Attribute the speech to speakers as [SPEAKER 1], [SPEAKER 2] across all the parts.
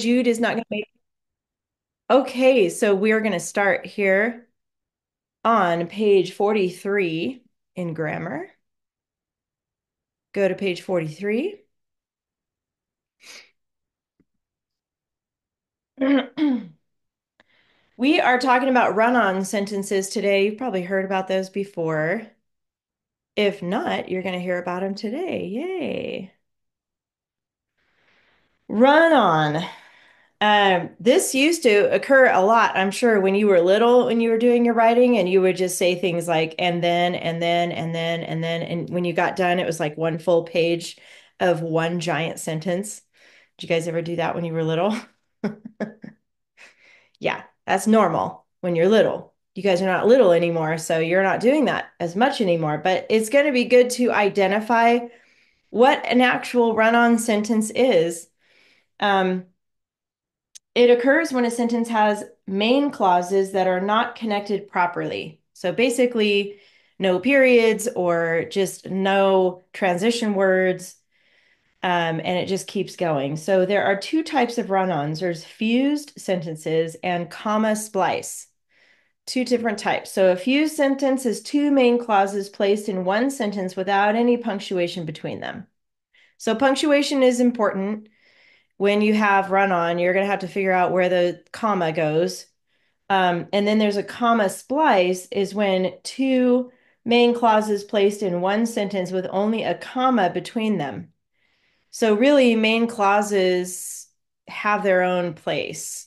[SPEAKER 1] Jude is not going to make. Okay, so we are going to start here on page 43 in grammar. Go to page 43. We are talking about run-on sentences today. You've probably heard about those before. If not, you're going to hear about them today. Yay. Run-on. This used to occur a lot, I'm sure, when you were little, when you were doing your writing, and you would just say things like, and then, and then, and then, and then, and when you got done, it was like one full page of one giant sentence. Did you guys ever do that when you were little? Yeah, that's normal when you're little. You guys are not little anymore, so you're not doing that as much anymore, but it's going to be good to identify what an actual run-on sentence is. Um, It occurs when a sentence has main clauses that are not connected properly. So basically, no periods or just no transition words, and it just keeps going. So there are two types of run-ons. There's fused sentences and comma splice. Two different types. So a fused sentence is two main clauses placed in one sentence without any punctuation between them. So punctuation is important when you have run on, you're going to have to figure out where the comma goes. And then there's a comma splice is when two main clauses placed in one sentence with only a comma between them. So really, main clauses have their own place.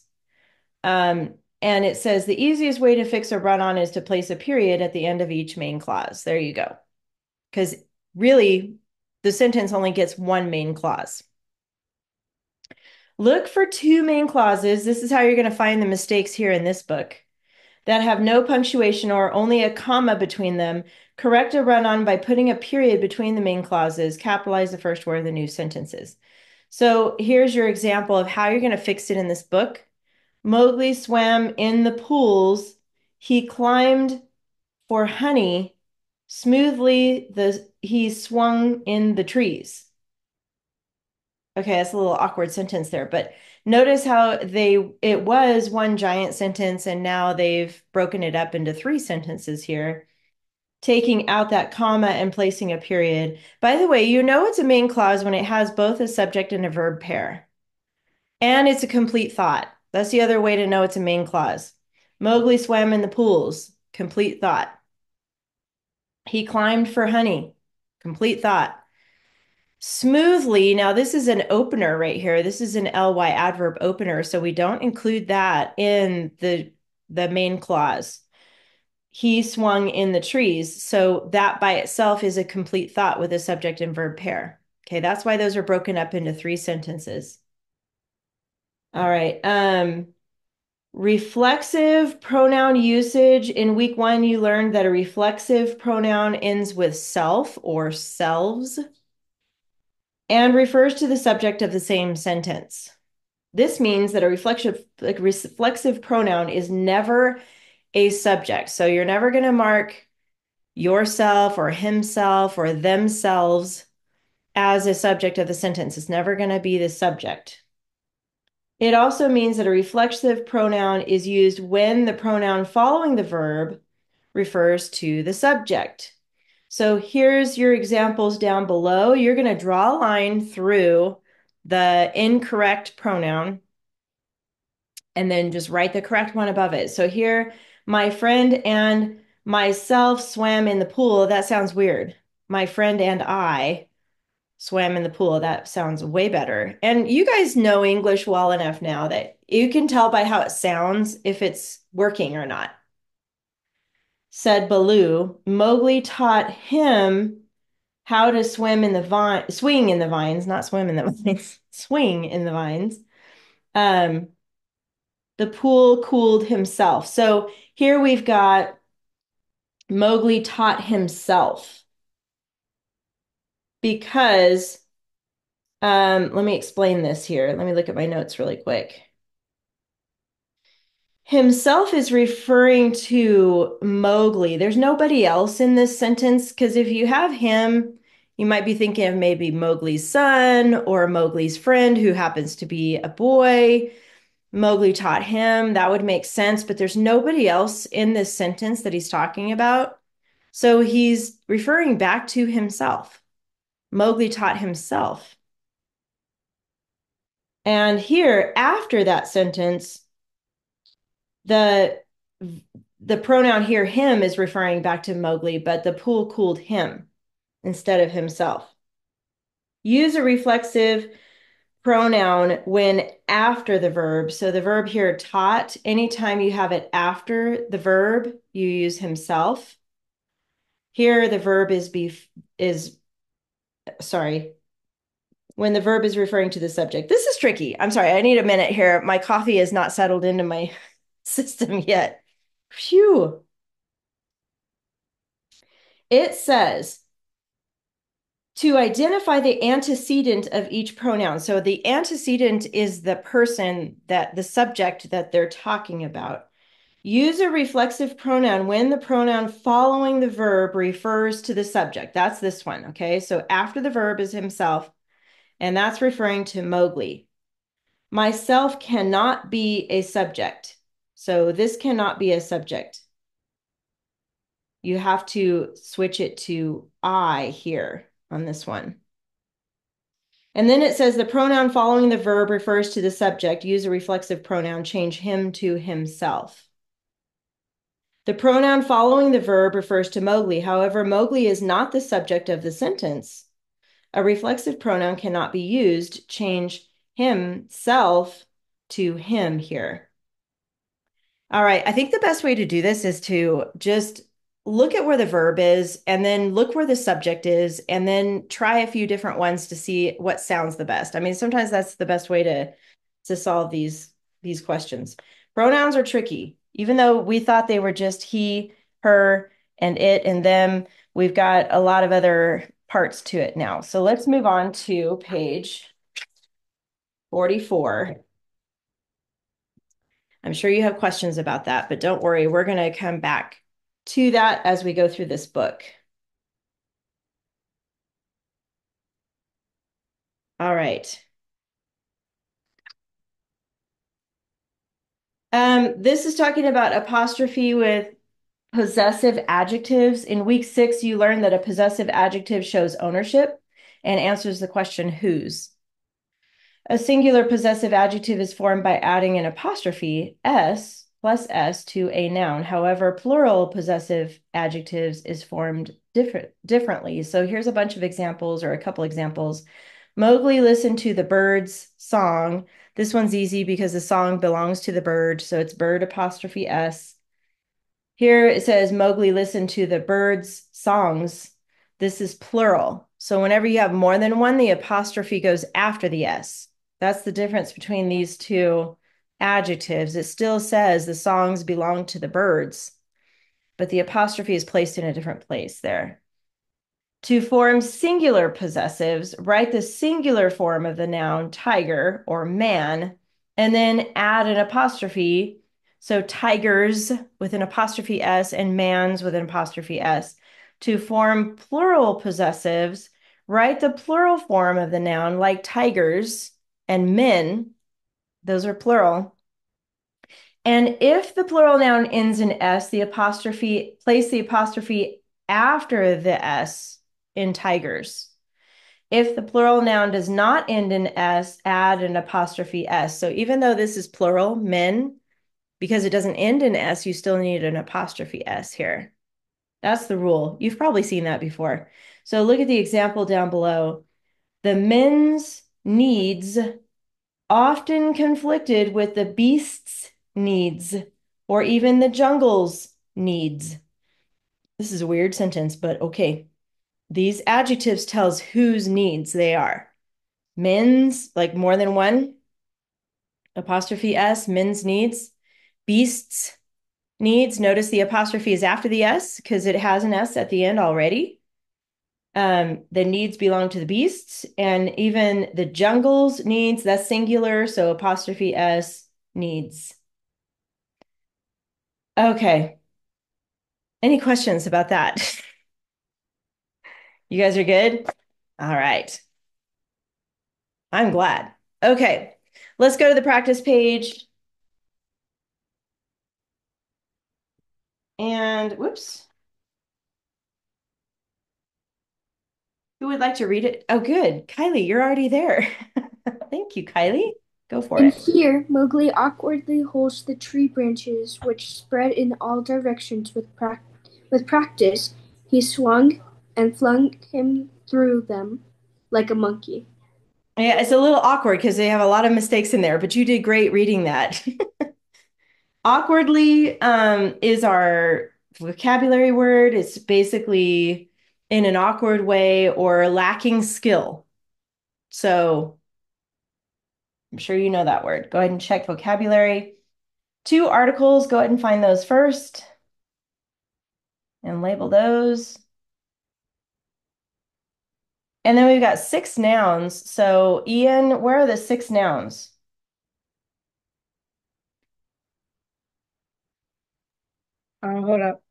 [SPEAKER 1] And it says the easiest way to fix a run-on is to place a period at the end of each main clause. There you go. Because really, the sentence only gets one main clause. Look for two main clauses. This is how you're going to find the mistakes here in this book that have no punctuation or only a comma between them. Correct a run-on by putting a period between the main clauses. Capitalize the first word of the new sentences. So here's your example of how you're going to fix it in this book. Mowgli swam in the pools. He climbed for honey. Smoothly he swung in the trees. Okay, that's a little awkward sentence there, but notice how it was one giant sentence and now they've broken it up into three sentences here, taking out that comma and placing a period. By the way, you know it's a main clause when it has both a subject and a verb pair. And it's a complete thought. That's the other way to know it's a main clause. Mowgli swam in the pools, complete thought. He climbed for honey, complete thought. Smoothly, now this is an opener right here. This is an ly adverb opener, so we don't include that in the main clause. He swung in the trees, so that by itself is a complete thought with a subject and verb pair. Okay, that's why those are broken up into three sentences. All right. Reflexive pronoun usage. In week 1, you learned that a reflexive pronoun ends with self or selves and refers to the subject of the same sentence. This means that a reflexive pronoun is never a subject. So you're never going to mark yourself or himself or themselves as a subject of the sentence. It's never going to be the subject. It also means that a reflexive pronoun is used when the pronoun following the verb refers to the subject. So here's your examples down below. You're going to draw a line through the incorrect pronoun and then just write the correct one above it. So here, my friend and myself swam in the pool. That sounds weird. My friend and I swam in the pool. That sounds way better. And you guys know English well enough now that you can tell by how it sounds if it's working or not. Said Baloo, Mowgli taught him how to swing in the vines, not swim in the vines, swing in the vines. Um, the pool cooled himself. So here we've got Mowgli taught himself because, let me explain this here. Let me look at my notes really quick. Himself is referring to Mowgli. There's nobody else in this sentence because if you have him You might be thinking of maybe Mowgli's son or Mowgli's friend who happens to be a boy. Mowgli taught him. That would make sense, but there's nobody else in this sentence that he's talking about. So he's referring back to himself. Mowgli taught himself. And here, after that sentence, the pronoun here, him, is referring back to Mowgli, but the pool cooled him instead of himself. Use a reflexive pronoun when after the verb. So the verb here, taught, anytime you have it after the verb, you use himself. Here, the verb when the verb is referring to the subject. This is tricky. I'm sorry, I need a minute here. My coffee is not settled into my system yet. Phew. It says to identify the antecedent of each pronoun. So the antecedent is the person, that the subject that they're talking about. Use a reflexive pronoun when the pronoun following the verb refers to the subject. That's this one, okay? So after the verb is himself, and that's referring to Mowgli. Myself cannot be a subject. So this cannot be a subject. You have to switch it to I here on this one. And then it says the pronoun following the verb refers to the subject. Use a reflexive pronoun, change him to himself. The pronoun following the verb refers to Mowgli. However, Mowgli is not the subject of the sentence. A reflexive pronoun cannot be used. Change himself to him here. All right, I think the best way to do this is to just look at where the verb is and then look where the subject is and then try a few different ones to see what sounds the best. I mean, sometimes that's the best way to solve these questions. Pronouns are tricky. Even though we thought they were just he, her, and it and them, we've got a lot of other parts to it now. So let's move on to page 44. I'm sure you have questions about that, but don't worry, we're going to come back to that as we go through this book. All right. This is talking about apostrophe with possessive adjectives. In week 6, you learned that a possessive adjective shows ownership and answers the question whose. A singular possessive adjective is formed by adding an apostrophe, s, plus s, to a noun. However, plural possessive adjectives is formed differently. So here's a bunch of examples, or a couple examples. Mowgli listened to the bird's song. This one's easy because the song belongs to the bird, so it's bird apostrophe s. Here it says Mowgli listened to the bird's songs. This is plural. So whenever you have more than one, the apostrophe goes after the s. That's the difference between these two adjectives. It still says the songs belong to the birds, but the apostrophe is placed in a different place there. To form singular possessives, write the singular form of the noun tiger or man, and then add an apostrophe. So tigers with an apostrophe S and mans with an apostrophe S. To form plural possessives, write the plural form of the noun like tigers and men. Those are plural. And if the plural noun ends in S, place the apostrophe after the S in tigers. If the plural noun does not end in S, add an apostrophe S. So even though this is plural, men, because it doesn't end in S, you still need an apostrophe S here. That's the rule. You've probably seen that before. So look at the example down below. The men's needs often conflicted with the beast's needs, or even the jungle's needs. This is a weird sentence, but okay. These adjectives tells whose needs they are. Men's, like more than one, apostrophe S, men's needs. Beasts needs, notice the apostrophe is after the S because it has an S at the end already. The needs belong to the beasts, and even the jungle's needs, that's singular, so apostrophe S, needs. Okay. Any questions about that? You guys are good? All right. I'm glad. Okay. Let's go to the practice page. And whoops. Who would like to read it? Oh, good. Kylie, you're already there. Thank you, Kylie. Go for
[SPEAKER 2] And
[SPEAKER 1] it.
[SPEAKER 2] here Mowgli awkwardly holds the tree branches, which spread in all directions with practice. He swung and flung him through them like a monkey.
[SPEAKER 1] Yeah, it's a little awkward because they have a lot of mistakes in there, but you did great reading that. Awkwardly is our vocabulary word. It's basically in an awkward way or lacking skill. So I'm sure you know that word. Go ahead and check vocabulary. Two articles, go ahead and find those first and label those. And then we've got six nouns. So Ian, where are the six nouns?
[SPEAKER 2] Hold up.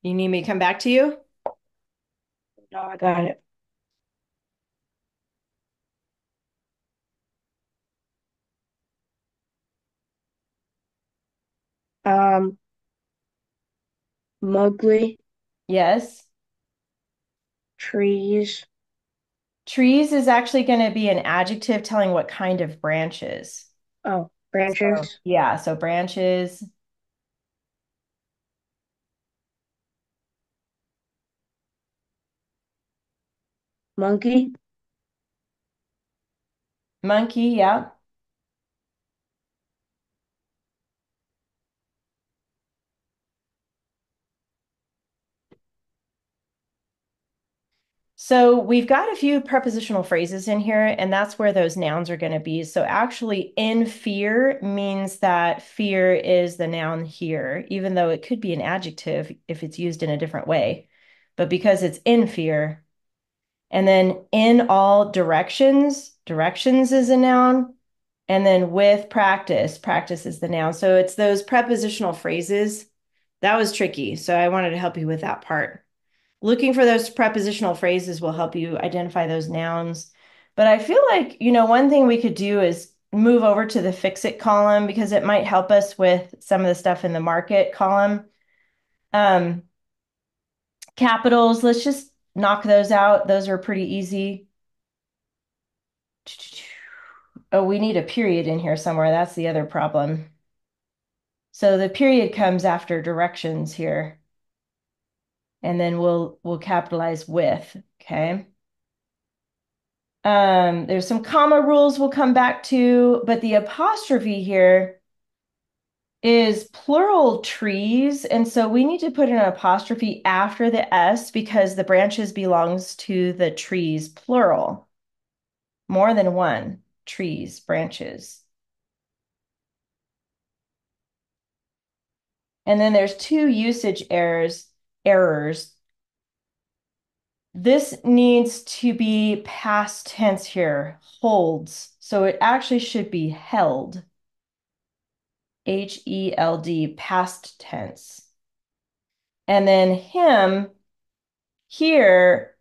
[SPEAKER 1] You need me to come back to you?
[SPEAKER 2] No, I got it. Um, Mowgli,
[SPEAKER 1] Yes.
[SPEAKER 2] trees.
[SPEAKER 1] Trees is actually going to be an adjective telling what kind of branches.
[SPEAKER 2] Oh,
[SPEAKER 1] So,
[SPEAKER 2] branches.
[SPEAKER 1] yeah, so branches,
[SPEAKER 2] Monkey.
[SPEAKER 1] monkey, yeah. So we've got a few prepositional phrases in here, and that's where those nouns are going to be. So actually, in fear means that fear is the noun here, even though it could be an adjective if it's used in a different way. But because it's in fear, and then in all directions, directions is a noun. And then with practice, practice is the noun. So it's those prepositional phrases. That was tricky. So I wanted to help you with that part. Looking for those prepositional phrases will help you identify those nouns. But I feel like, one thing we could do is move over to the fix it column because it might help us with some of the stuff in the market column. Um, Capitals, let's just knock those out. Those are pretty easy. Oh, we need a period in here somewhere. That's the other problem. So the period comes after directions here, and then we'll capitalize with, okay? There's some comma rules we'll come back to, but the apostrophe here is plural trees, and so we need to put an apostrophe after the S because the branches belongs to the trees, plural. More than one, trees, branches. And then there's two usage errors. This needs to be past tense here, holds. So it actually should be held. Held, past tense. And then him here,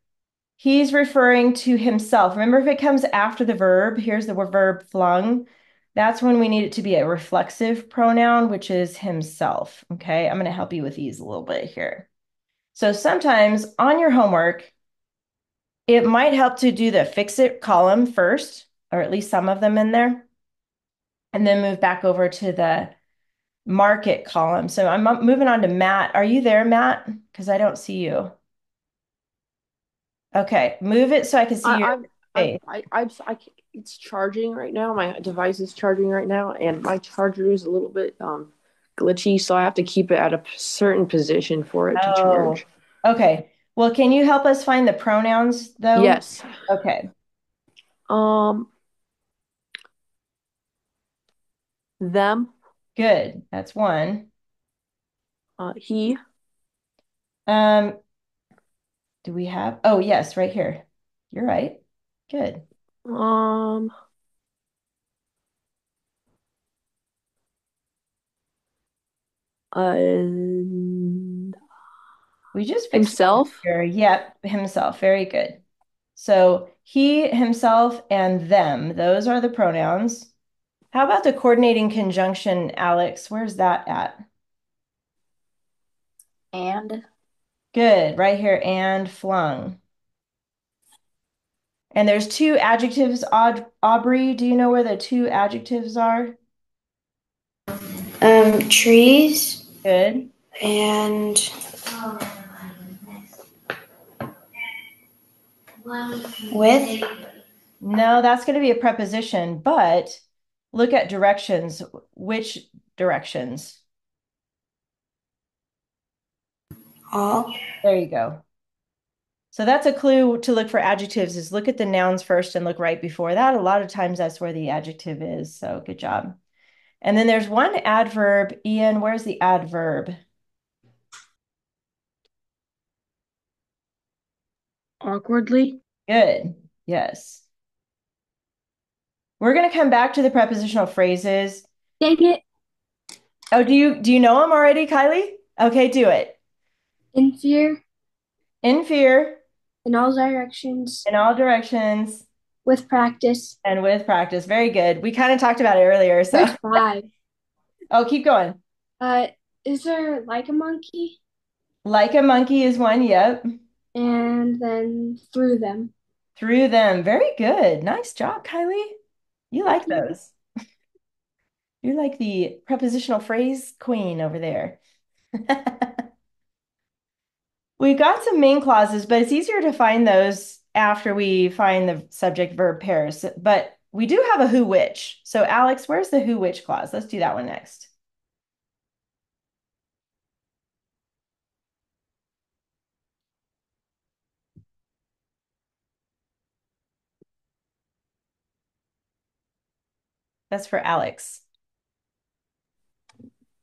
[SPEAKER 1] he's referring to himself. Remember, if it comes after the verb, here's the verb flung. That's when we need it to be a reflexive pronoun, which is himself. Okay, I'm going to help you with these a little bit here. So sometimes on your homework, it might help to do the fix it column first, or at least some of them in there, and then move back over to the market column. So I'm moving on to Matt. Are you there, Matt? Because I don't see you. Okay, move it so I can see
[SPEAKER 3] I,
[SPEAKER 1] your
[SPEAKER 3] I'm, I'm,
[SPEAKER 1] face.
[SPEAKER 3] it's charging right now. My device is charging right now, and my charger is a little bit glitchy, so I have to keep it at a certain position for it to
[SPEAKER 1] Oh,
[SPEAKER 3] charge.
[SPEAKER 1] okay. Well, can you help us find the pronouns though?
[SPEAKER 3] Yes.
[SPEAKER 1] Okay,
[SPEAKER 3] Um, them,
[SPEAKER 1] good. That's one.
[SPEAKER 3] he,
[SPEAKER 1] Um, do we have? Oh, yes, right here. You're right. Good.
[SPEAKER 3] um,
[SPEAKER 1] We just fixed it
[SPEAKER 3] Himself.
[SPEAKER 1] here. Yep, himself. Very good. So he, himself, and them. Those are the pronouns. How about the coordinating conjunction, Alex? Where's that at?
[SPEAKER 2] And
[SPEAKER 1] Good, right here, and flung. And there's two adjectives, Aubrey. Do you know where the two adjectives are?
[SPEAKER 2] trees
[SPEAKER 1] Good.
[SPEAKER 2] and with
[SPEAKER 1] No, that's going to be a preposition, but look at directions. Which directions?
[SPEAKER 2] all.
[SPEAKER 1] There you go. So that's a clue to look for adjectives is look at the nouns first and look right before that. A lot of times that's where the adjective is. So good job. And then there's one adverb. Ian, where's the adverb?
[SPEAKER 3] Awkwardly.
[SPEAKER 1] Good. Yes. We're going to come back to the prepositional phrases.
[SPEAKER 2] Dang it.
[SPEAKER 1] Oh, do you know them already, Kylie? Okay, do it.
[SPEAKER 2] In fear,
[SPEAKER 1] In fear,
[SPEAKER 2] in all directions,
[SPEAKER 1] in all directions,
[SPEAKER 2] with practice.
[SPEAKER 1] and with practice. Very good. We kind of talked about it earlier, so.
[SPEAKER 2] There's five.
[SPEAKER 1] Oh, keep going.
[SPEAKER 2] Uh, is there like a monkey?
[SPEAKER 1] Like a monkey is one. Yep.
[SPEAKER 2] And then through them.
[SPEAKER 1] Through them. Very good. Nice job, Kylie. You
[SPEAKER 2] Thank
[SPEAKER 1] like
[SPEAKER 2] you.
[SPEAKER 1] those. You're like the prepositional phrase queen over there. We got some main clauses, but it's easier to find those after we find the subject verb pairs. But we do have a who which. So, Alex, where's the who which clause? Let's do that one next. That's for Alex.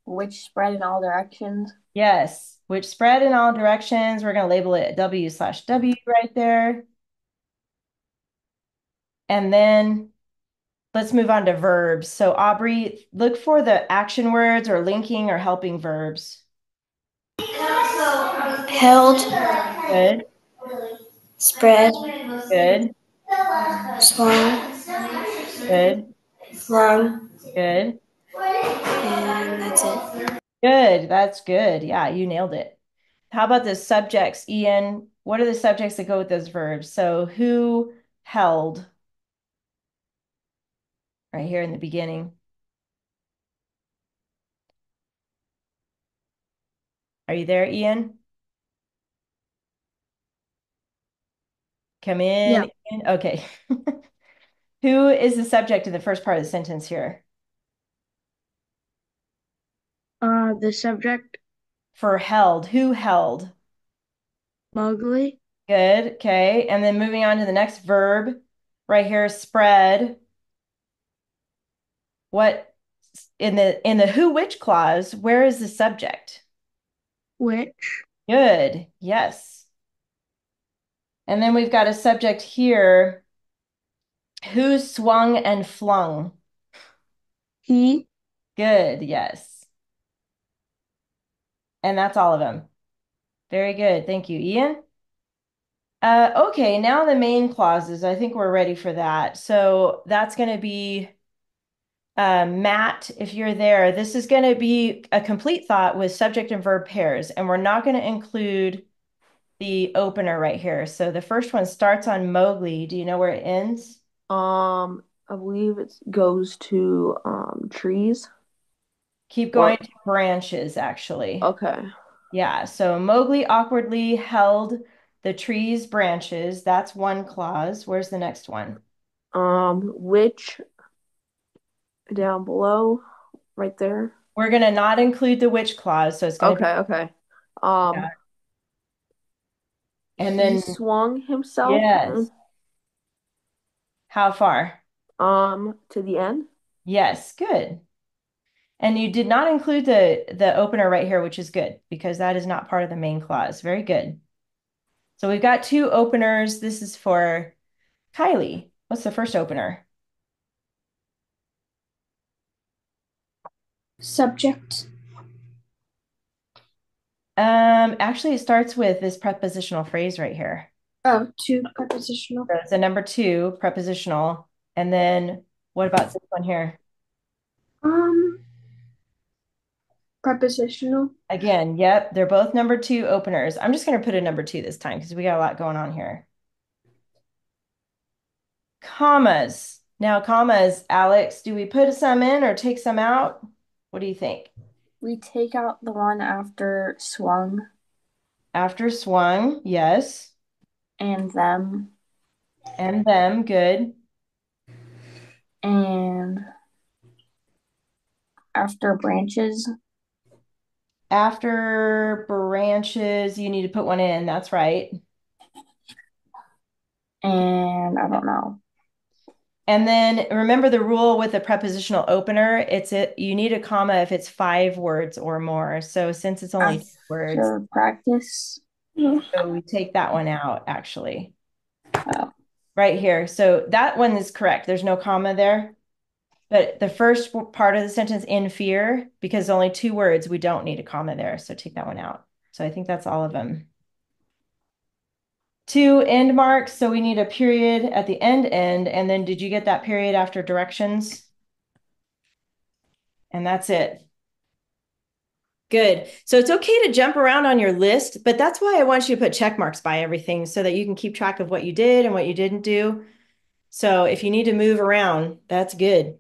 [SPEAKER 2] Which spread in all directions.
[SPEAKER 1] Yes, which spread in all directions. We're going to label it W/W right there. And then let's move on to verbs. So, Aubrey, look for the action words or linking or helping verbs.
[SPEAKER 2] Held,
[SPEAKER 1] Good,
[SPEAKER 2] spread,
[SPEAKER 1] good,
[SPEAKER 2] swung,
[SPEAKER 1] good,
[SPEAKER 2] flung,
[SPEAKER 1] good,
[SPEAKER 2] and that's it.
[SPEAKER 1] good. That's good. Yeah, you nailed it. How about the subjects, Ian? What are the subjects that go with those verbs? So, who held right here in the beginning? Are you there, Ian? Come
[SPEAKER 3] Yeah.
[SPEAKER 1] in. Ian. Okay. Who is the subject in the first part of the sentence here?
[SPEAKER 3] The subject,
[SPEAKER 1] For held, who held?
[SPEAKER 3] Mowgli.
[SPEAKER 1] Good. Okay. And then moving on to the next verb right here, spread. What in the who which clause, where is the subject?
[SPEAKER 3] Which
[SPEAKER 1] Good. Yes. And then we've got a subject here, who swung and flung.
[SPEAKER 3] he.
[SPEAKER 1] Good. Yes. And that's all of them. Very good. Thank you, Ian. Okay, now the main clauses. I think we're ready for that. So that's going to be Matt, if you're there, this is going to be a complete thought with subject and verb pairs, and we're not going to include the opener right here. So the first one starts on Mowgli. Do you know where it ends?
[SPEAKER 3] I believe it goes to trees.
[SPEAKER 1] Keep going
[SPEAKER 3] Or
[SPEAKER 1] to branches, actually.
[SPEAKER 3] okay.
[SPEAKER 1] Yeah, so Mowgli awkwardly held the tree's branches. That's one clause. Where's the next one?
[SPEAKER 3] Which down below, right there.
[SPEAKER 1] We're going to not include the which clause, so it's going to be,
[SPEAKER 3] Okay, okay.
[SPEAKER 1] yeah. And
[SPEAKER 3] He
[SPEAKER 1] then,
[SPEAKER 3] swung himself
[SPEAKER 1] yes. How far?
[SPEAKER 3] to the end.
[SPEAKER 1] Yes, good. And you did not include the opener right here, which is good because that is not part of the main clause. Very good. So we've got two openers. This is for Kylie. What's the first opener?
[SPEAKER 2] Subject,
[SPEAKER 1] Actually, it starts with this prepositional phrase right here.
[SPEAKER 2] Oh, two prepositional.
[SPEAKER 1] So it's a number two prepositional. And then what about this one here?
[SPEAKER 2] Um, Prepositional.
[SPEAKER 1] Again, yep, they're both number two openers. I'm just going to put a number two this time because we got a lot going on here. Commas. Now, commas, Alex, do we put some in or take some out? What do you think?
[SPEAKER 4] We take out the one after swung
[SPEAKER 1] After swung, yes.
[SPEAKER 4] and them
[SPEAKER 1] And them, good.
[SPEAKER 4] and after branches
[SPEAKER 1] After branches, you need to put one in. That's right.
[SPEAKER 4] and I don't know.
[SPEAKER 1] And then remember the rule with the prepositional opener, you need a comma if it's 5 words or more. So since it's only 2 words,
[SPEAKER 4] After practice.
[SPEAKER 1] so we take that one out actually.
[SPEAKER 4] Oh,
[SPEAKER 1] Right here. So that one is correct. There's no comma there. But the first part of the sentence, in fear, because only 2 words, we don't need a comma there. So take that one out. So I think that's all of them. 2 end marks. So we need a period at the end. And then did you get that period after directions? And that's it. Good. So it's okay to jump around on your list, but that's why I want you to put check marks by everything so that you can keep track of what you did and what you didn't do. So if you need to move around, that's good.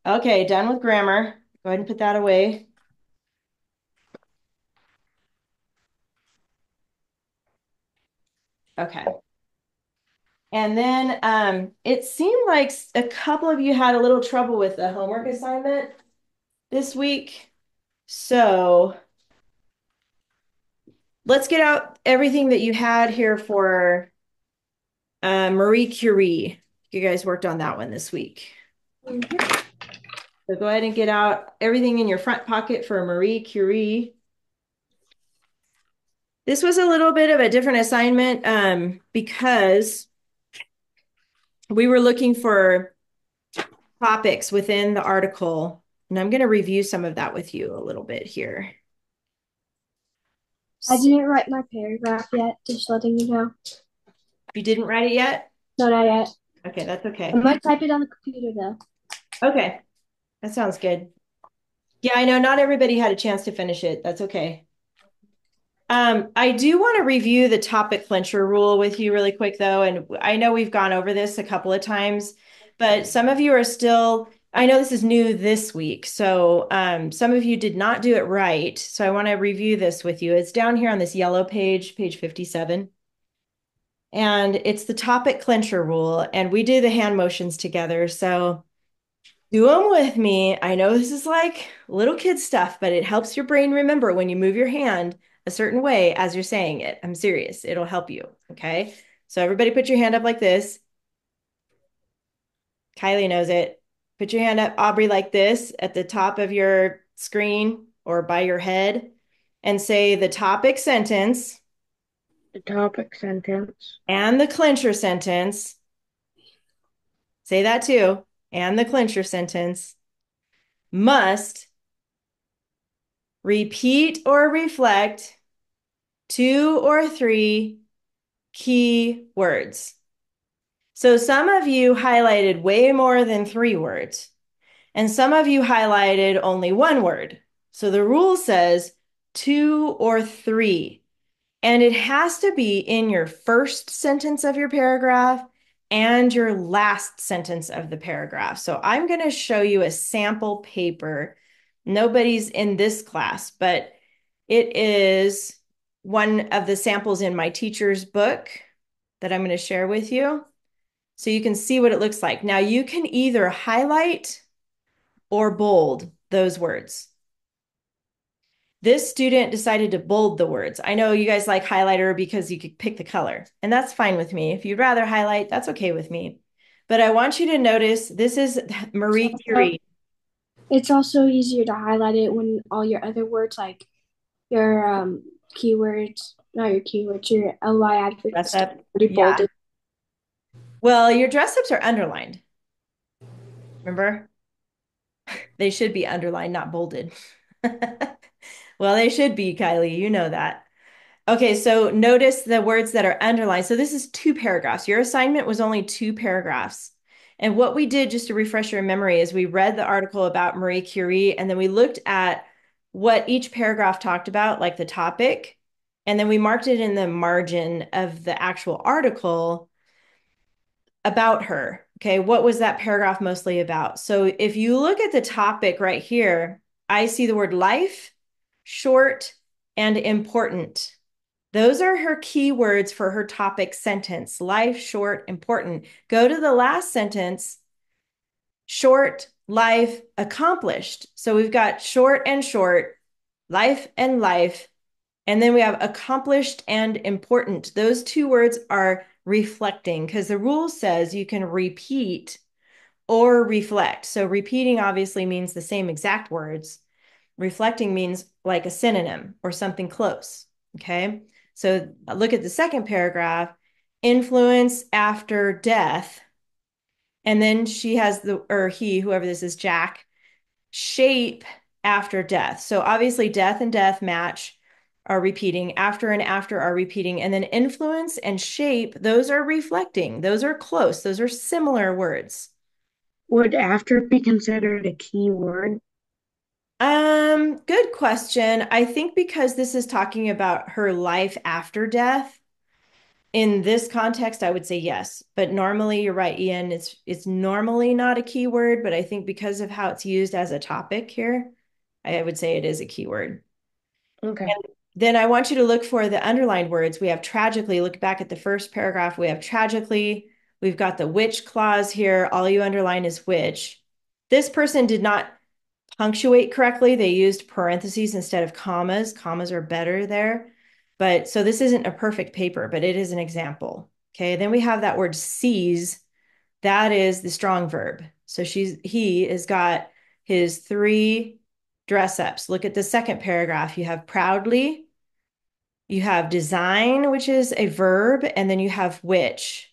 [SPEAKER 1] Okay, done with grammar. Go ahead and put that away. Okay. And then it seemed like a couple of you had a little trouble with the homework assignment this week. So let's get out everything that you had here for Marie Curie. You guys worked on that one this week. So go ahead and get out everything in your front pocket for Marie Curie. This was a little bit of a different assignment because we were looking for topics within the article, and I'm going to review some of that with you a little bit here.
[SPEAKER 2] I didn't write my paragraph yet, just letting you know.
[SPEAKER 1] You didn't write it yet?
[SPEAKER 2] No, not yet.
[SPEAKER 1] Okay, that's okay.
[SPEAKER 2] I might type it on the computer though.
[SPEAKER 1] Okay, that sounds good. Yeah, I know not everybody had a chance to finish it. That's okay. I do want to review the topic clincher rule with you really quick though. And I know we've gone over this a couple of times, but some of you are still, I know this is new this week. So some of you did not do it right. So I want to review this with you. It's down here on this yellow page, page 57. And it's the topic clincher rule. And we do the hand motions together. So do them with me. I know this is like little kid stuff, but it helps your brain remember when you move your hand a certain way as you're saying it. I'm serious. It'll help you. Okay. So everybody put your hand up like this. Kylie knows it. Put your hand up, Aubrey, like this at the top of your screen or by your head and say the topic sentence
[SPEAKER 3] The topic sentence.
[SPEAKER 1] and the clincher sentence. Say that too. And the clincher sentence must repeat or reflect 2 or 3 key words. So some of you highlighted way more than 3 words, and some of you highlighted only 1 word. So the rule says 2 or 3, and it has to be in your first sentence of your paragraph and your last sentence of the paragraph. So I'm going to show you a sample paper. Nobody's in this class, but it is one of the samples in my teacher's book that I'm going to share with you so you can see what it looks like. Now you can either highlight or bold those words. This student decided to bold the words. I know you guys like highlighter because you could pick the color, and that's fine with me. If you'd rather highlight, that's okay with me. But I want you to notice this is Marie Curie.
[SPEAKER 2] It's also easier to highlight it when all your other words, like your keywords, not your keywords, your ly adverbs,
[SPEAKER 1] Dress up.
[SPEAKER 2] already
[SPEAKER 1] Yeah.
[SPEAKER 2] bolded.
[SPEAKER 1] Well, your dress ups are underlined. Remember? They should be underlined, not bolded. Well, they should be, Kylie. You know that. Okay, so notice the words that are underlined. So this is two paragraphs. Your assignment was only two paragraphs. And what we did, just to refresh your memory, is we read the article about Marie Curie, and then we looked at what each paragraph talked about, like the topic, and then we marked it in the margin of the actual article about her. Okay, what was that paragraph mostly about? So if you look at the topic right here, I see the word life, short, and important. Those are her keywords for her topic sentence: life, short, important. Go to the last sentence: short, life, accomplished. So we've got short, life and life, and then we have accomplished and important. Those two words are reflecting because the rule says you can repeat or reflect. So repeating obviously means the same exact words. Reflecting means like a synonym or something close. Okay. So look at the second paragraph: influence after death. And then she has or he, whoever this is, Jack, shape after death. So obviously death and death match, are repeating, after and after are repeating, and then influence and shape, those are reflecting. Those are close. Those are similar words.
[SPEAKER 5] Would after be considered a key word?
[SPEAKER 1] Good question. I think because this is talking about her life after death, in this context, I would say yes. But normally, you're right, Ian, it's normally not a keyword, but I think because of how it's used as a topic here, I would say it is a keyword.
[SPEAKER 5] Okay.
[SPEAKER 1] And then I want you to look for the underlined words. We have tragically. Look back at the first paragraph. We have tragically. We've got the which clause here. All you underline is which. This person did not punctuate correctly. They used parentheses instead of commas. Commas are better there. But so this isn't a perfect paper, but it is an example. Okay. Then we have that word seize. That is the strong verb. So he has got his three dress ups. Look at the second paragraph. You have proudly, you have design, which is a verb, and then you have which.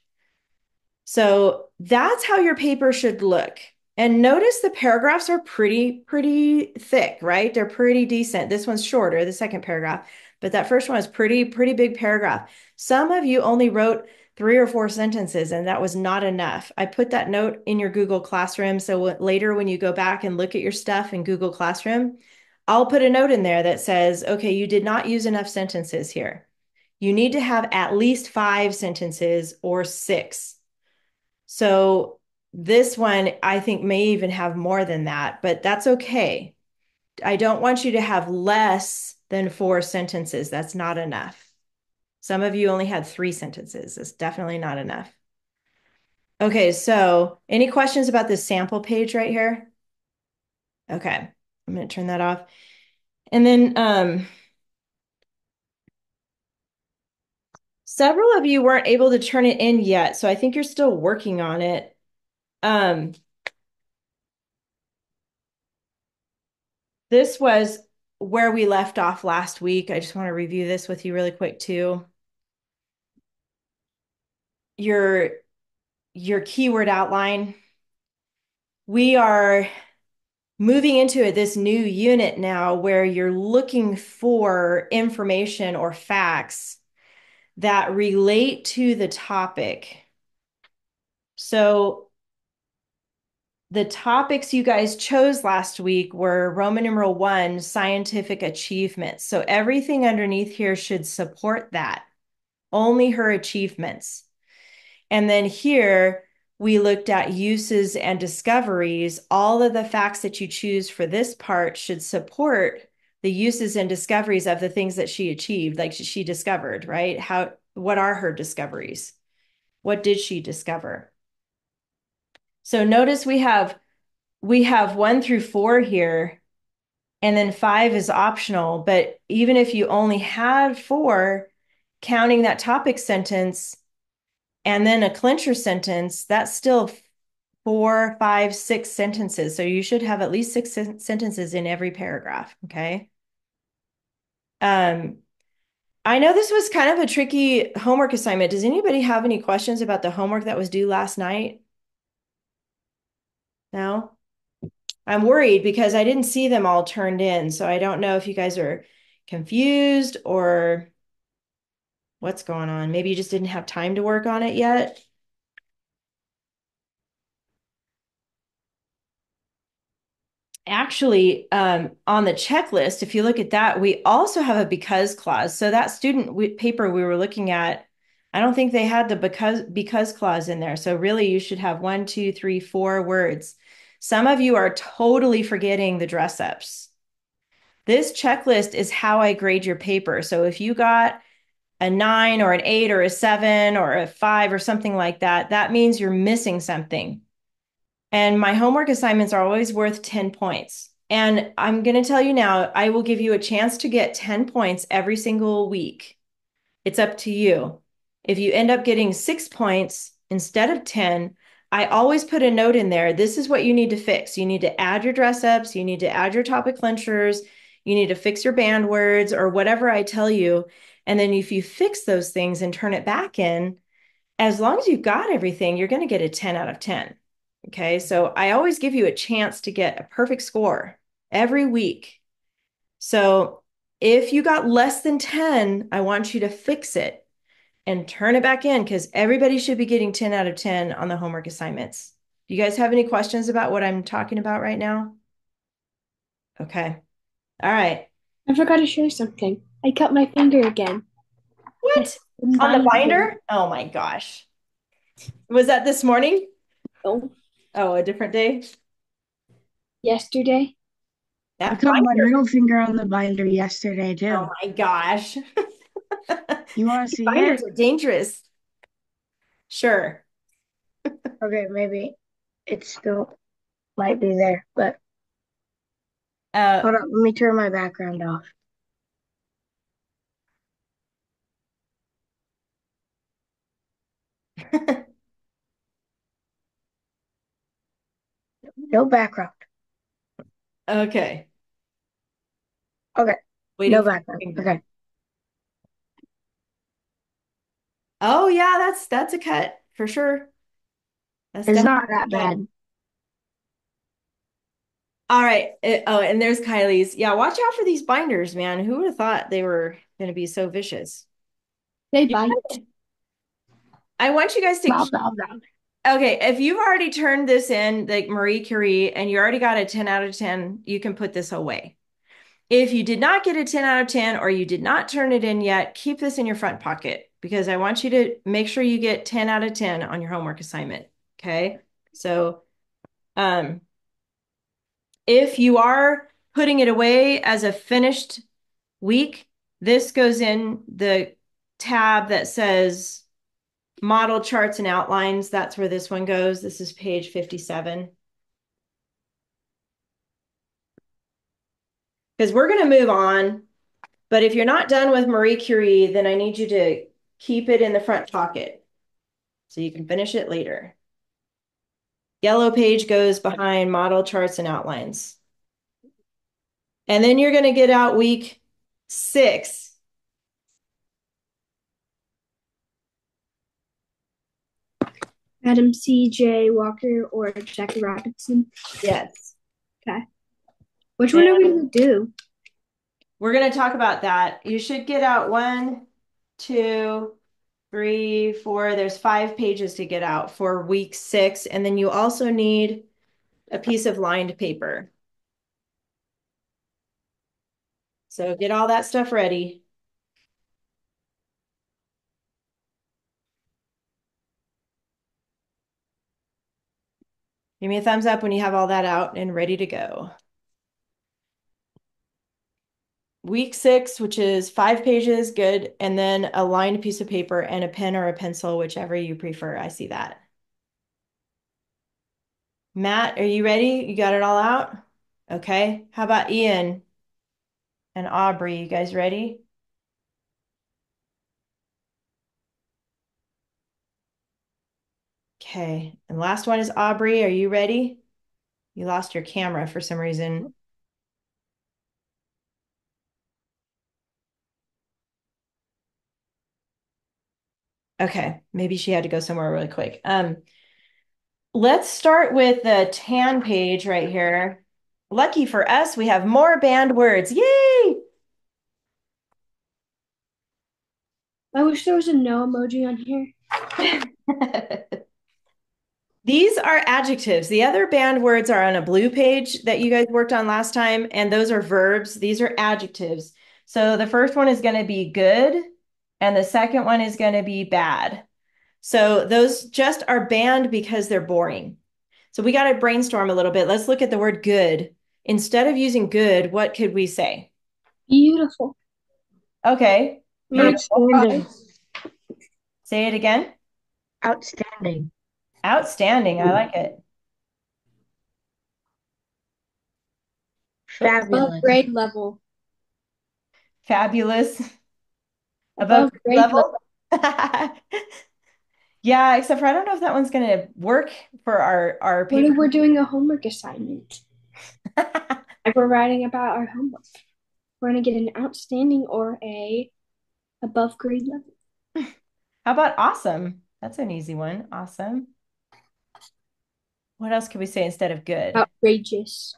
[SPEAKER 1] So that's how your paper should look. And notice the paragraphs are pretty thick, right? They're pretty decent. This one's shorter, the second paragraph, but that first one is pretty big paragraph. Some of you only wrote 3 or 4 sentences, and that was not enough. I put that note in your Google Classroom. So later when you go back and look at your stuff in Google Classroom, I'll put a note in there that says, okay, you did not use enough sentences here. You need to have at least 5 sentences or 6. So this one, I think, may even have more than that, but that's okay. I don't want you to have less than 4 sentences. That's not enough. Some of you only had 3 sentences. It's definitely not enough. Okay, so any questions about this sample page right here? Okay, I'm going to turn that off. And then several of you weren't able to turn it in yet, so I think you're still working on it. This was where we left off last week. I just want to review this with you really quick too. Your keyword outline. We are moving into this new unit now where you're looking for information or facts that relate to the topic. So the topics you guys chose last week were Roman numeral 1, scientific achievements. So everything underneath here should support that. Only her achievements. And then here we looked at uses and discoveries. All of the facts that you choose for this part should support the uses and discoveries of the things that she achieved, like she discovered, right? What are her discoveries? What did she discover? So notice we have 1 through 4 here, and then 5 is optional. But even if you only had 4, counting that topic sentence and then a clincher sentence, that's still 4, 5, 6 sentences. So you should have at least 6 sentences in every paragraph. Okay. I know this was kind of a tricky homework assignment. Does anybody have any questions about the homework that was due last night? No? I'm worried because I didn't see them all turned in. So I don't know if you guys are confused or what's going on. Maybe you just didn't have time to work on it yet. Actually, on the checklist, if you look at that, we also have a because clause. So that student paper we were looking at, I don't think they had the because clause in there. So really, you should have 1, 2, 3, 4 words. Some of you are totally forgetting the dress ups. This checklist is how I grade your paper. So if you got a 9 or an 8 or a 7 or a 5 or something like that, that means you're missing something. And my homework assignments are always worth 10 points. And I'm going to tell you now, I will give you a chance to get 10 points every single week. It's up to you. If you end up getting 6 points instead of 10, I always put a note in there. This is what you need to fix. You need to add your dress ups. You need to add your topic clinchers. You need to fix your band words or whatever I tell you. And then if you fix those things and turn it back in, as long as you've got everything, you're going to get a 10 out of 10. Okay. So I always give you a chance to get a perfect score every week. So if you got less than 10, I want you to fix it and turn it back in because everybody should be getting 10 out of 10 on the homework assignments. Do you guys have any questions about what I'm talking about right now? Okay. All right.
[SPEAKER 2] I forgot to share something. I cut my finger again.
[SPEAKER 1] What?
[SPEAKER 2] Yes,
[SPEAKER 1] On the
[SPEAKER 2] binder.
[SPEAKER 1] binder? Oh my gosh. Was that this morning?
[SPEAKER 2] Oh,
[SPEAKER 1] Oh, a different day?
[SPEAKER 2] yesterday.
[SPEAKER 5] I
[SPEAKER 1] That
[SPEAKER 5] cut my
[SPEAKER 1] binder.
[SPEAKER 5] middle finger on the binder yesterday
[SPEAKER 1] Oh
[SPEAKER 5] too.
[SPEAKER 1] my gosh.
[SPEAKER 5] You want to see it?
[SPEAKER 1] Binders are dangerous. Sure.
[SPEAKER 5] Okay, maybe it still might be there, but
[SPEAKER 1] Uh,
[SPEAKER 5] hold on, let me turn my background off. No background.
[SPEAKER 1] okay.
[SPEAKER 5] Okay,
[SPEAKER 1] Waiting
[SPEAKER 5] no
[SPEAKER 1] for your
[SPEAKER 5] background.
[SPEAKER 1] finger.
[SPEAKER 5] Okay,
[SPEAKER 1] Oh yeah, that's a cut for sure. That's
[SPEAKER 5] it's
[SPEAKER 1] definitely
[SPEAKER 5] not that
[SPEAKER 1] a cut.
[SPEAKER 5] bad.
[SPEAKER 1] All right. Oh, and there's Kylie's. Yeah, watch out for these binders, man. Who would have thought they were going to be so vicious?
[SPEAKER 2] They
[SPEAKER 1] You
[SPEAKER 2] bite.
[SPEAKER 1] I want you guys to
[SPEAKER 5] Blah,
[SPEAKER 1] keep,
[SPEAKER 5] blah, blah.
[SPEAKER 1] okay, if you've already turned this in, like Marie Curie, and you already got a 10 out of 10, you can put this away. If you did not get a 10 out of 10 or you did not turn it in yet, keep this in your front pocket because I want you to make sure you get 10 out of 10 on your homework assignment. Okay. So, um, if you are putting it away as a finished week, this goes in the tab that says model charts and outlines. That's where this one goes. This is page 57. Because we're going to move on. But if you're not done with Marie Curie, then I need you to keep it in the front pocket so you can finish it later. Yellow page goes behind model charts and outlines. And then you're going to get out week 6.
[SPEAKER 2] Adam C.J. Walker or Jackie Robinson.
[SPEAKER 1] Yes.
[SPEAKER 2] Okay. Which one
[SPEAKER 1] And
[SPEAKER 2] are we going to do?
[SPEAKER 1] we're going to talk about that. You should get out 1, 2, 3, 4. There's 5 pages to get out for week 6. And then you also need a piece of lined paper. So get all that stuff ready. Give me a thumbs up when you have all that out and ready to go. Week 6, which is 5 pages, good. And then a lined piece of paper and a pen or a pencil, whichever you prefer. I see that. Matt, are you ready? You got it all out? Okay. How about Ian and Aubrey? You guys ready? Okay. And last one is Aubrey. Are you ready? You lost your camera for some reason. Okay. Maybe she had to go somewhere really quick. Let's start with the tan page right here. Lucky for us, we have more banned words. Yay!
[SPEAKER 2] I wish there was a no emoji on here.
[SPEAKER 1] These are adjectives. The other banned words are on a blue page that you guys worked on last time, and those are verbs. These are adjectives. So the first one is going to be good, and the second one is going to be bad. So those just are banned because they're boring. So we got to brainstorm a little bit. Let's look at the word good. Instead of using good, what could we say?
[SPEAKER 2] Beautiful.
[SPEAKER 1] Okay.
[SPEAKER 5] Outstanding.
[SPEAKER 1] Say it again.
[SPEAKER 5] Outstanding.
[SPEAKER 1] Outstanding. I like it.
[SPEAKER 2] Above
[SPEAKER 5] Fabulous.
[SPEAKER 2] grade level.
[SPEAKER 1] Fabulous. Above
[SPEAKER 2] Above grade
[SPEAKER 1] level.
[SPEAKER 2] level.
[SPEAKER 1] Yeah, except for I don't know if that one's going to work for our
[SPEAKER 2] What
[SPEAKER 1] paper.
[SPEAKER 2] if we're doing a homework assignment? If we're writing about our homework, we're going to get an outstanding or a above grade level.
[SPEAKER 1] How about awesome? That's an easy one. Awesome. What else could we say instead of good?
[SPEAKER 2] Outrageous.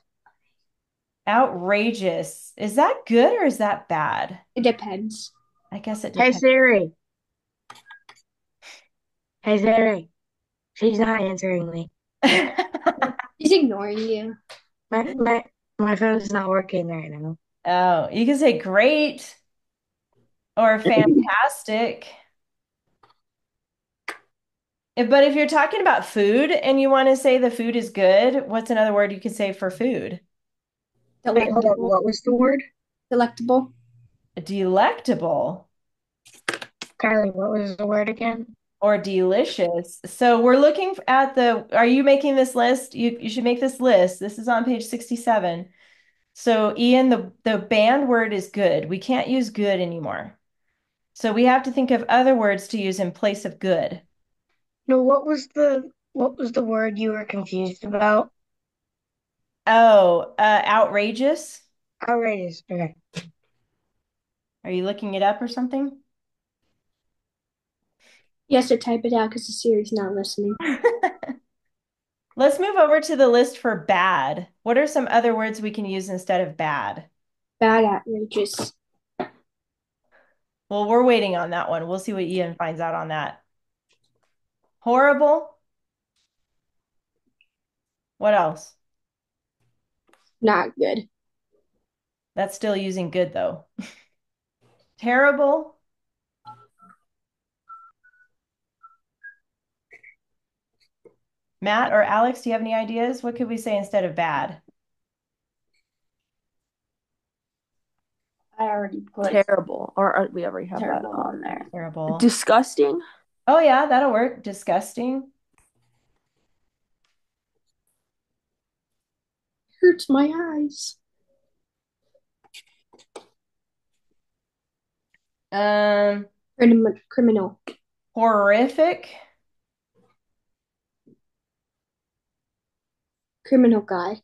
[SPEAKER 1] Outrageous. Is that good or is that bad?
[SPEAKER 2] It depends.
[SPEAKER 1] I guess it
[SPEAKER 5] Hey
[SPEAKER 1] depends.
[SPEAKER 5] Siri. Hey Siri. She's not answering me.
[SPEAKER 2] He's ignoring you.
[SPEAKER 5] My phone's not working right now.
[SPEAKER 1] Oh, you can say great or fantastic. But if you're talking about food and you want to say the food is good, what's another word you could say for food?
[SPEAKER 5] Wait, hold on.
[SPEAKER 2] Delectable.
[SPEAKER 5] What was the word?
[SPEAKER 2] Delectable.
[SPEAKER 1] Delectable
[SPEAKER 5] Kylie, what was the word again?
[SPEAKER 1] or delicious. So we're looking at are you making this list? You should make this list. This is on page 67. So Ian, the banned word is good. We can't use good anymore. So we have to think of other words to use in place of good.
[SPEAKER 5] No, what was the word you were confused about?
[SPEAKER 1] Oh, outrageous.
[SPEAKER 5] Outrageous. Okay.
[SPEAKER 1] Are you looking it up or something?
[SPEAKER 2] He has to type it out because the Siri's not listening.
[SPEAKER 1] Let's move over to the list for bad. What are some other words we can use instead of bad?
[SPEAKER 2] Bad outrageous.
[SPEAKER 1] Well, we're waiting on that one. We'll see what Ian finds out on that. Horrible. What else?
[SPEAKER 2] Not good.
[SPEAKER 1] That's still using good though. Terrible. Matt or Alex, do you have any ideas? What could we say instead of bad?
[SPEAKER 4] I already put
[SPEAKER 3] Terrible. Or we already have that.
[SPEAKER 4] terrible on there.
[SPEAKER 1] Terrible.
[SPEAKER 3] Disgusting.
[SPEAKER 1] Oh yeah, that'll work. Disgusting.
[SPEAKER 2] Hurts my eyes.
[SPEAKER 1] Um,
[SPEAKER 2] Criminal.
[SPEAKER 1] Horrific.
[SPEAKER 2] Criminal guy.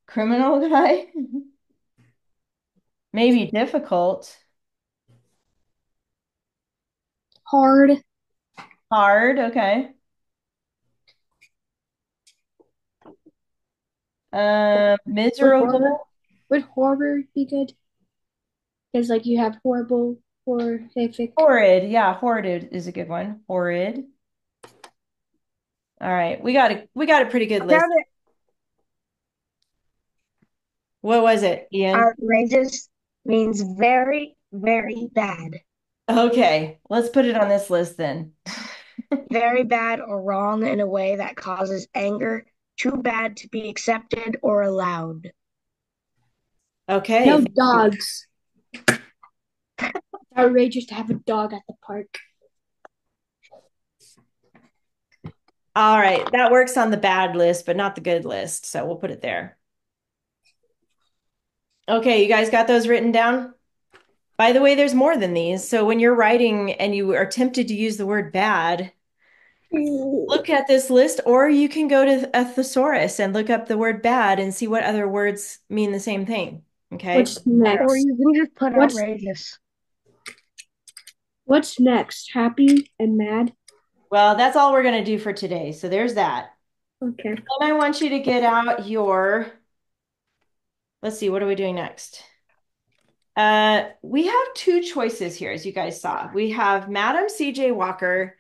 [SPEAKER 1] Criminal guy. Maybe difficult.
[SPEAKER 2] Hard.
[SPEAKER 1] Hard. Okay.
[SPEAKER 2] Would horror,
[SPEAKER 1] Miserable.
[SPEAKER 2] would horror be good? Because like you have horrible, horrific.
[SPEAKER 1] Horrid. Yeah, horrid is a good one. Horrid. All right. We got a pretty good
[SPEAKER 5] I
[SPEAKER 1] list.
[SPEAKER 5] found it.
[SPEAKER 1] What was it, Ian?
[SPEAKER 5] Outrageous means very, very bad.
[SPEAKER 1] Okay, let's put it on this list then.
[SPEAKER 5] Very bad or wrong in a way that causes anger. Too bad to be accepted or allowed.
[SPEAKER 1] Okay.
[SPEAKER 2] No dogs. It's outrageous to have a dog at the park.
[SPEAKER 1] All right. That works on the bad list, but not the good list. So we'll put it there. Okay, you guys got those written down? By the way, there's more than these. So when you're writing and you are tempted to use the word bad, look at this list, or you can go to a thesaurus and look up the word bad and see what other words mean the same thing. Okay.
[SPEAKER 2] What's next?
[SPEAKER 5] Or you can just put
[SPEAKER 2] What's-
[SPEAKER 5] outrageous.
[SPEAKER 2] What's next? Happy and mad?
[SPEAKER 1] Well, that's all we're going to do for today. So there's that.
[SPEAKER 2] Okay.
[SPEAKER 1] Then I want you to get out your let's see, what are we doing next? We have two choices here, as you guys saw. We have Madam C.J. Walker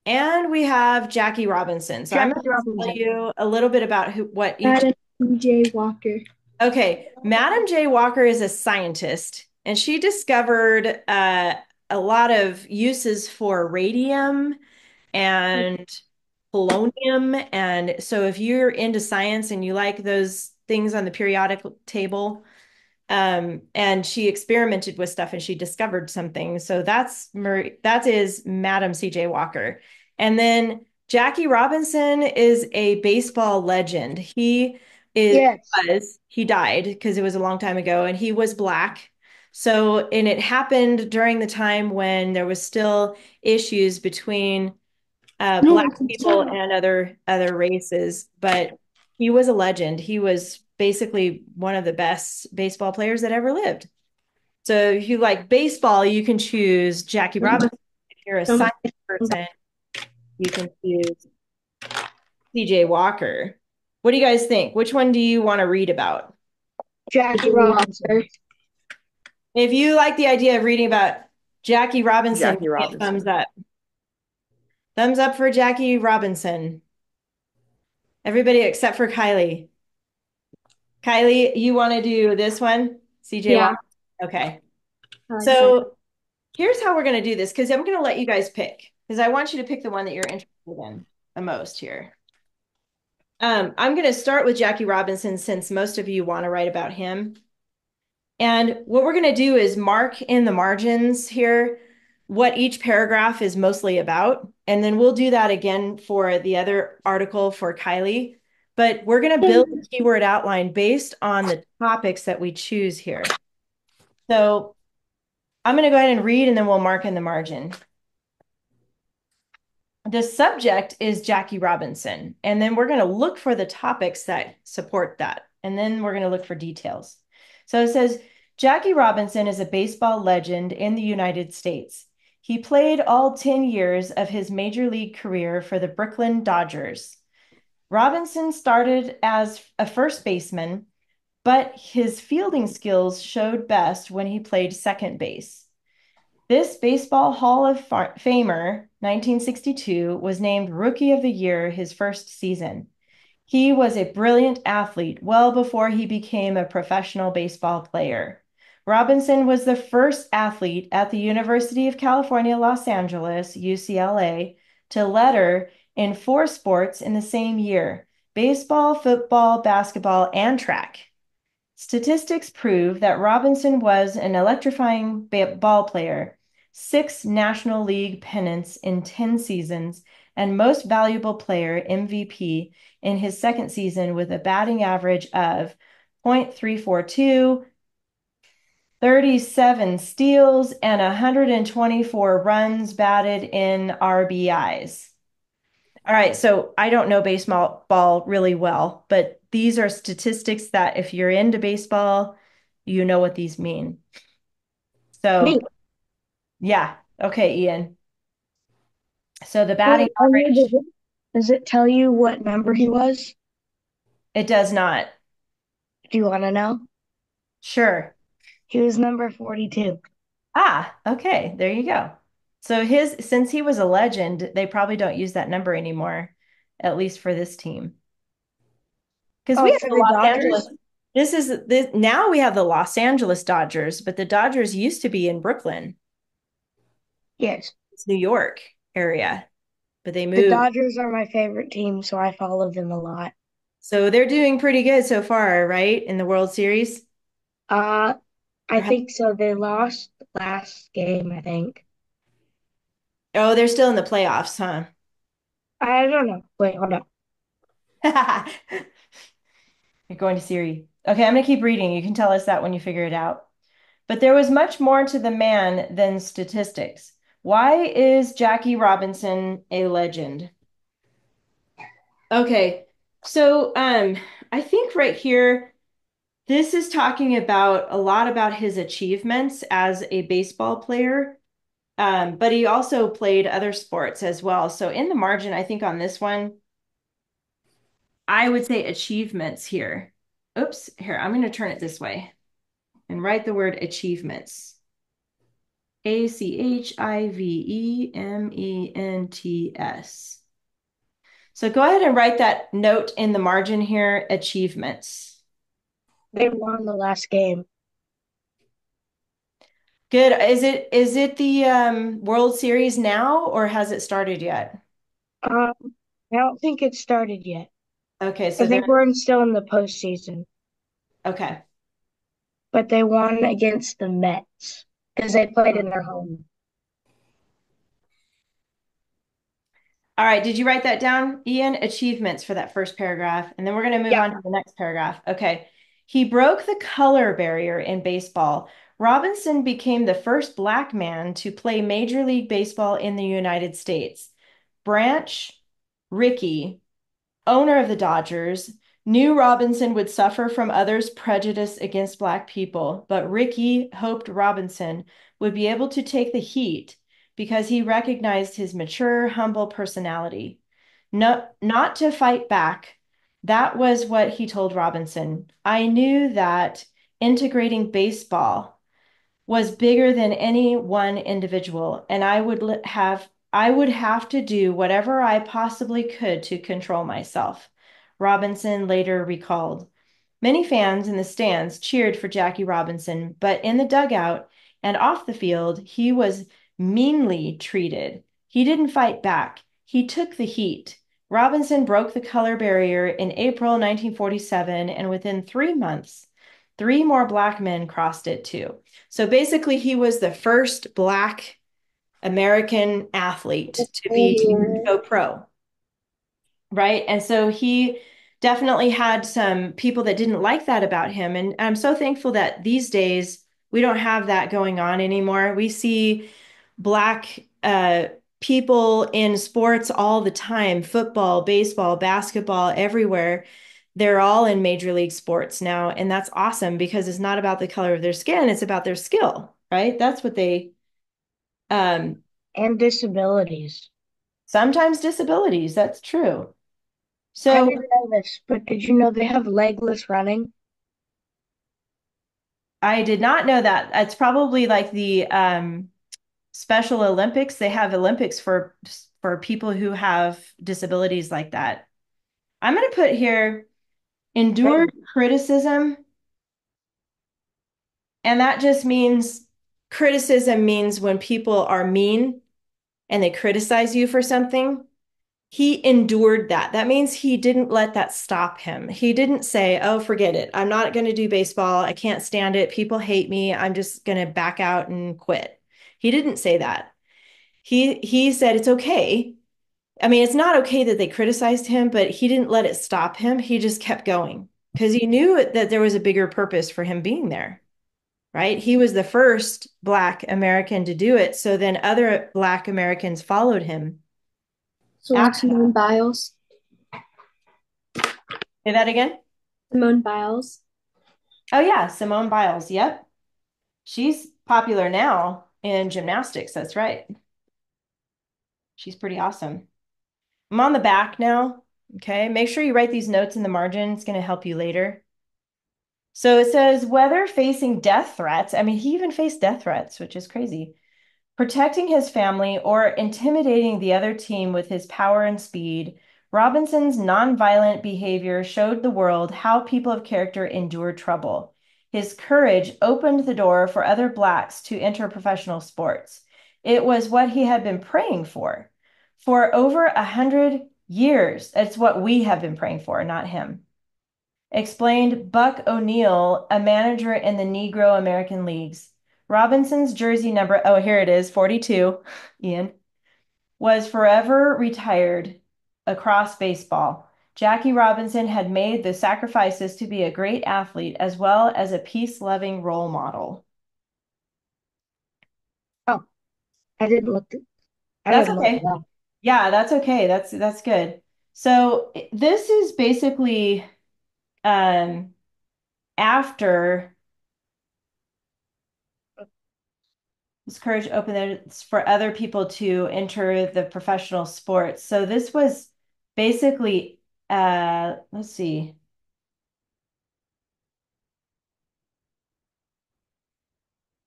[SPEAKER 1] and we have Jackie Robinson. So I'm going
[SPEAKER 5] Jackie
[SPEAKER 1] to tell
[SPEAKER 5] Robinson.
[SPEAKER 1] you a little bit about what each.
[SPEAKER 2] Madam J. Walker.
[SPEAKER 1] Okay, Madam J. Walker is a scientist, and she discovered a lot of uses for radium and polonium. And so if you're into science and you like those things on the periodic table, and she experimented with stuff and she discovered something. So that is Madam C.J. Walker. And then Jackie Robinson is a baseball legend.
[SPEAKER 5] Yes.
[SPEAKER 1] He died because it was a long time ago, and he was black. So, and it happened during the time when there was still issues between
[SPEAKER 2] No,
[SPEAKER 1] black people and other races, but he was a legend. He was basically one of the best baseball players that ever lived. So if you like baseball, you can choose Jackie Robinson. If you're a science person, you can choose CJ Walker. What do you guys think? Which one do you want to read about?
[SPEAKER 5] Jackie Robinson.
[SPEAKER 1] If you like the idea of reading about Jackie Robinson,
[SPEAKER 3] Jackie
[SPEAKER 1] give me a thumbs
[SPEAKER 3] Robinson.
[SPEAKER 1] up. Thumbs up for Jackie Robinson. Everybody except for Kylie. Kylie, you want to do this one? CJ
[SPEAKER 2] Yeah.
[SPEAKER 1] Walker? Okay.
[SPEAKER 2] I like that.
[SPEAKER 1] So here's how we're going to do this because I'm going to let you guys pick because I want you to pick the one that you're interested in the most here. I'm going to start with Jackie Robinson since most of you want to write about him. And what we're going to do is mark in the margins here what each paragraph is mostly about. And then we'll do that again for the other article for Kylie. But we're going to build a keyword outline based on the topics that we choose here. So I'm going to go ahead and read and then we'll mark in the margin. The subject is Jackie Robinson, and then we're going to look for the topics that support that. And then we're going to look for details. So it says, Jackie Robinson is a baseball legend in the United States. He played all 10 years of his major league career for the Brooklyn Dodgers. Robinson started as a first baseman, but his fielding skills showed best when he played second base. This Baseball Hall of Famer, 1962, was named Rookie of the Year his first season. He was a brilliant athlete well before he became a professional baseball player. Robinson was the first athlete at the University of California, Los Angeles, UCLA, to letter in 4 sports in the same year: baseball, football, basketball, and track. Statistics prove that Robinson was an electrifying ball player, 6 National League pennants in 10 seasons, and most valuable player MVP in his second season with a batting average of .342, 37 steals, and 124 runs batted in RBIs. All right, so I don't know baseball really well, but these are statistics that if you're into baseball, you know what these mean. So,
[SPEAKER 5] Neat.
[SPEAKER 1] yeah. Okay, Ian. So the
[SPEAKER 5] Wait,
[SPEAKER 1] batting
[SPEAKER 5] Anya,
[SPEAKER 1] average,
[SPEAKER 5] does it tell you what number he was?
[SPEAKER 1] it does not.
[SPEAKER 5] Do you want to know?
[SPEAKER 1] Sure.
[SPEAKER 5] He was number 42.
[SPEAKER 1] Ah, okay. There you go. So since he was a legend, they probably don't use that number anymore, at least for this team. Because we
[SPEAKER 5] Oh,
[SPEAKER 1] have
[SPEAKER 5] for
[SPEAKER 1] the
[SPEAKER 5] the
[SPEAKER 1] Los
[SPEAKER 5] Dodgers?
[SPEAKER 1] Angeles. Now we have the Los Angeles Dodgers, but the Dodgers used to be in Brooklyn.
[SPEAKER 5] Yes.
[SPEAKER 1] It's New York area, but they
[SPEAKER 5] The
[SPEAKER 1] moved.
[SPEAKER 5] Dodgers are my favorite team, so I follow them a lot.
[SPEAKER 1] So they're doing pretty good so far, right? In the World Series.
[SPEAKER 5] Uh, I
[SPEAKER 1] Or have-
[SPEAKER 5] think so. They lost last game, I think.
[SPEAKER 1] Oh, they're still in the playoffs, huh?
[SPEAKER 5] I don't know. Wait, hold up.
[SPEAKER 1] You're going to Siri. Okay, I'm going to keep reading. You can tell us that when you figure it out. But there was much more to the man than statistics. Why is Jackie Robinson a legend? Okay, so I think right here, this is talking about a lot about his achievements as a baseball player, but he also played other sports as well. So in the margin, I think on this one, I would say achievements here. oops, here, I'm going to turn it this way and write the word achievements. Achievements. So go ahead and write that note in the margin here, achievements.
[SPEAKER 5] They won the last game.
[SPEAKER 1] Good. Is it the World Series now or has it started yet?
[SPEAKER 5] I don't think it started yet.
[SPEAKER 1] Okay,
[SPEAKER 5] I
[SPEAKER 1] so they're
[SPEAKER 5] think we're still in the postseason,
[SPEAKER 1] okay.
[SPEAKER 5] but they won against the Mets because they played in their home.
[SPEAKER 1] All right, did you write that down, Ian? Achievements for that first paragraph. And then we're going to move
[SPEAKER 5] Yeah.
[SPEAKER 1] on to the next paragraph. Okay. He broke the color barrier in baseball. Robinson became the first Black man to play Major League Baseball in the United States. Branch Rickey, owner of the Dodgers, knew Robinson would suffer from others' prejudice against Black people, but Rickey hoped Robinson would be able to take the heat because he recognized his mature, humble personality. No, not to fight back. That was what he told Robinson. I knew that integrating baseball was bigger than any one individual, and I would have to do whatever I possibly could to control myself. Robinson later recalled. Many fans in the stands cheered for Jackie Robinson, but in the dugout and off the field, he was meanly treated. He didn't fight back. He took the heat. Robinson broke the color barrier in April 1947, and within 3 months, three more Black men crossed it too. So basically, he was the first Black American athlete to go pro, right? And so he definitely had some people that didn't like that about him. And I'm so thankful that these days we don't have that going on anymore. We see Black people in sports all the time, football, baseball, basketball, everywhere. They're all in major league sports now. And that's awesome because it's not about the color of their skin, it's about their skill, right? That's what they, um,
[SPEAKER 5] And disabilities.
[SPEAKER 1] sometimes disabilities. That's true.
[SPEAKER 5] I
[SPEAKER 1] So
[SPEAKER 5] didn't know this, but did you know they have legless running?
[SPEAKER 1] I did not know that. It's probably like the Special Olympics. They have Olympics for people who have disabilities like that. I'm going to put here
[SPEAKER 5] Right.
[SPEAKER 1] endured criticism, and that just means criticism means when people are mean and they criticize you for something. He endured that. That means he didn't let that stop him. He didn't say, "Oh, forget it. I'm not going to do baseball. I can't stand it. People hate me. I'm just going to back out and quit." He didn't say that. He said it's okay. I mean, it's not okay that they criticized him, but he didn't let it stop him. He just kept going because he knew that there was a bigger purpose for him being there, right? He was the first Black American to do it. So then other Black Americans followed him
[SPEAKER 2] So like
[SPEAKER 1] after that.
[SPEAKER 2] Simone Biles.
[SPEAKER 1] Say that again.
[SPEAKER 2] Simone Biles.
[SPEAKER 1] Oh, yeah, Simone Biles. Yep. She's popular now in gymnastics. That's right. She's pretty awesome. I'm on the back now. Okay. Make sure you write these notes in the margin. It's going to help you later. So it says whether facing death threats, I mean, he even faced death threats, which is crazy, protecting his family or intimidating the other team with his power and speed, Robinson's nonviolent behavior showed the world how people of character endure trouble. His courage opened the door for other Blacks to enter professional sports. It was what he had been praying for. For over 100 years. It's what we have been praying for, not him. Explained Buck O'Neill, a manager in the Negro American Leagues. Robinson's jersey number, oh, here it is, 42, Ian, was forever retired across baseball. Jackie Robinson had made the sacrifices to be a great athlete as well as a peace-loving role model.
[SPEAKER 5] Oh, I didn't look. I
[SPEAKER 1] That's
[SPEAKER 5] didn't look it
[SPEAKER 1] okay.
[SPEAKER 5] up.
[SPEAKER 1] Yeah, that's okay. That's good. So this is basically um after his courage opened it for other people to enter the professional sports. So this was basically let's see.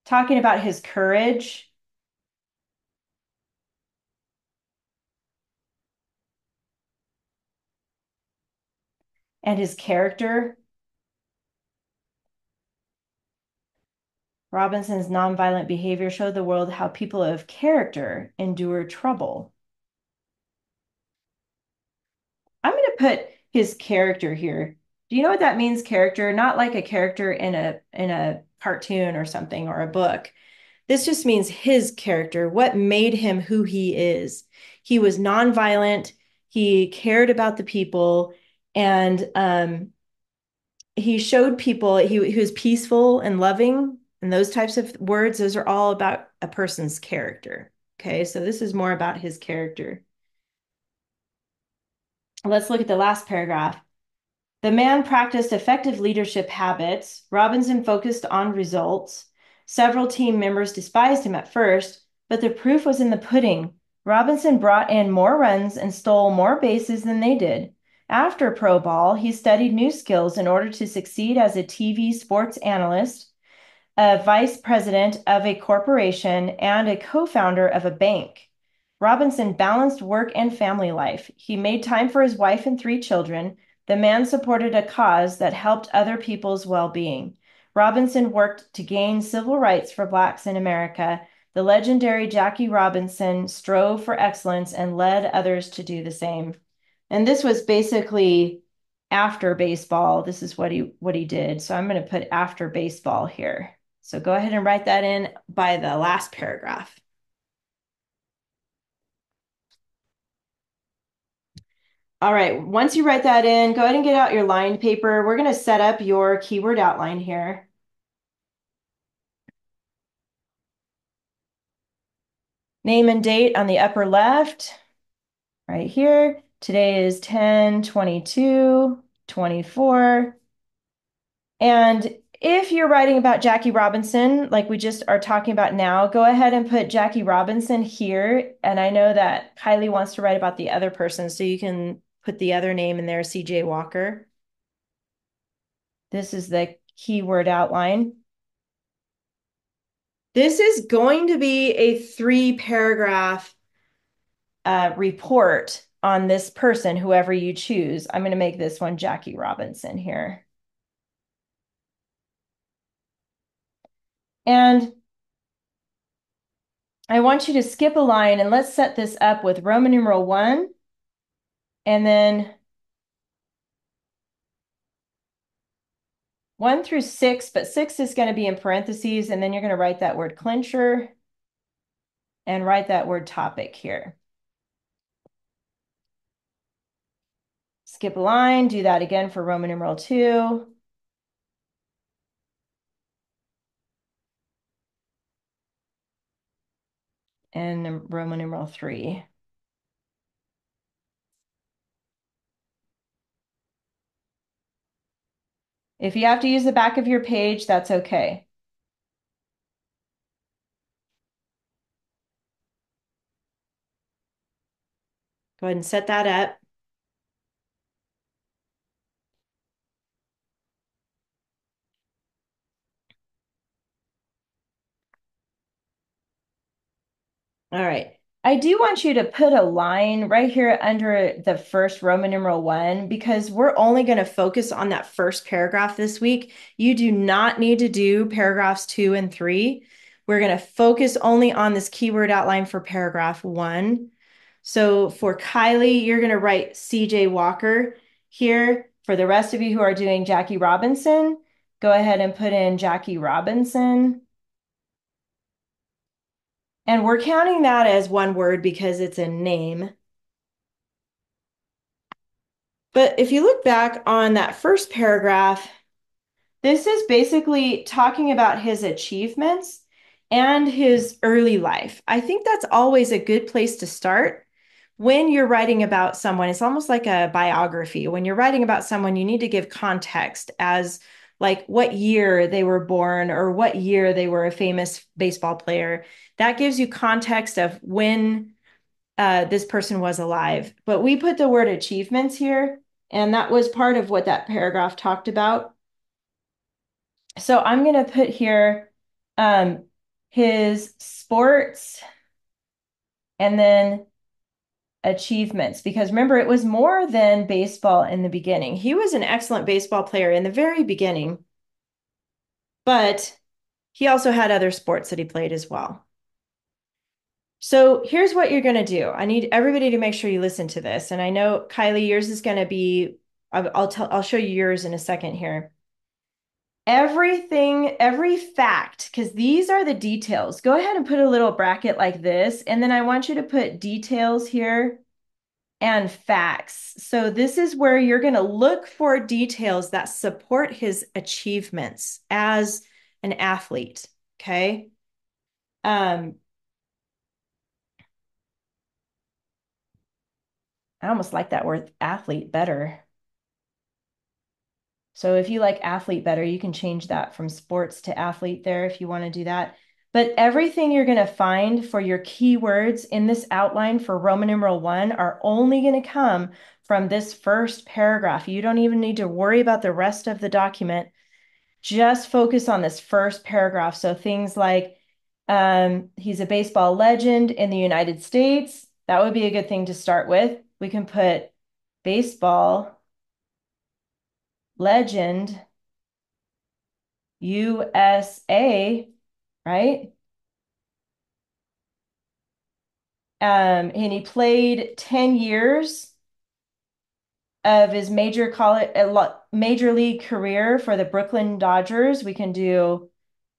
[SPEAKER 1] talking about his courage and his character. Robinson's nonviolent behavior showed the world how people of character endure trouble. I'm going to put his character here. Do you know what that means, character? Not like a character in a cartoon or something or a book. This just means his character, what made him who he is. He was nonviolent, he cared about the people, and he showed people he was peaceful and loving, and those types of words, those are all about a person's character. Okay, so this is more about his character. Let's look at the last paragraph. The man practiced effective leadership habits. Robinson focused on results. Several team members despised him at first, but the proof was in the pudding. Robinson brought in more runs and stole more bases than they did. After pro ball, he studied new skills in order to succeed as a TV sports analyst, a vice president of a corporation, and a co-founder of a bank. Robinson balanced work and family life. He made time for his wife and 3 children. The man supported a cause that helped other people's well-being. Robinson worked to gain civil rights for Blacks in America. The legendary Jackie Robinson strove for excellence and led others to do the same. And this was basically after baseball. This is what he did. So I'm going to put after baseball here. So go ahead and write that in by the last paragraph. All right, once you write that in, go ahead and get out your lined paper. We're going to set up your keyword outline here. Name and date on the upper left, right here. Today is 10/22/24. And if you're writing about Jackie Robinson, like we just are talking about now, go ahead and put Jackie Robinson here. And I know that Kylie wants to write about the other person, so you can put the other name in there, CJ Walker. This is the keyword outline. This is going to be a 3-paragraph report on this person, whoever you choose. I'm going to make this one Jackie Robinson here. And I want you to skip a line, and let's set this up with Roman numeral 1 and then 1 through 6, but 6 is going to be in parentheses, and then you're going to write that word clincher and write that word topic here. Skip a line, do that again for Roman numeral 2. And Roman numeral 3. If you have to use the back of your page, that's okay. Go ahead and set that up. All right. I do want you to put a line right here under the first Roman numeral 1, because we're only going to focus on that first paragraph this week. You do not need to do paragraphs 2 and 3. We're going to focus only on this keyword outline for paragraph 1. So for Kylie, you're going to write CJ Walker here. For the rest of you who are doing Jackie Robinson, go ahead and put in Jackie Robinson. And we're counting that as one word because it's a name. But if you look back on that first paragraph, this is basically talking about his achievements and his early life. I think that's always a good place to start when you're writing about someone. It's almost like a biography. When you're writing about someone, you need to give context as like what year they were born or what year they were a famous baseball player. That gives you context of when this person was alive. But we put the word achievements here, and that was part of what that paragraph talked about. So I'm going to put here his sports and then achievements, because remember, it was more than baseball in the beginning. He was an excellent baseball player in the very beginning, but he also had other sports that he played as well. So here's what you're going to do. I need everybody to make sure you listen to this. And I know, Kylie, yours is going to be, I'll show you yours in a second here. Everything, every fact, because these are the details. Go ahead and put a little bracket like this. And then I want you to put details here and facts. So this is where you're going to look for details that support his achievements as an athlete. Okay. I almost like that word athlete better. So if you like athlete better, you can change that from sports to athlete there if you want to do that. But everything you're going to find for your keywords in this outline for Roman numeral 1 are only going to come from this first paragraph. You don't even need to worry about the rest of the document. Just focus on this first paragraph. So things like he's a baseball legend in the United States. That would be a good thing to start with. We can put baseball legend USA, right? And he played 10 years of his major league career for the Brooklyn Dodgers. We can do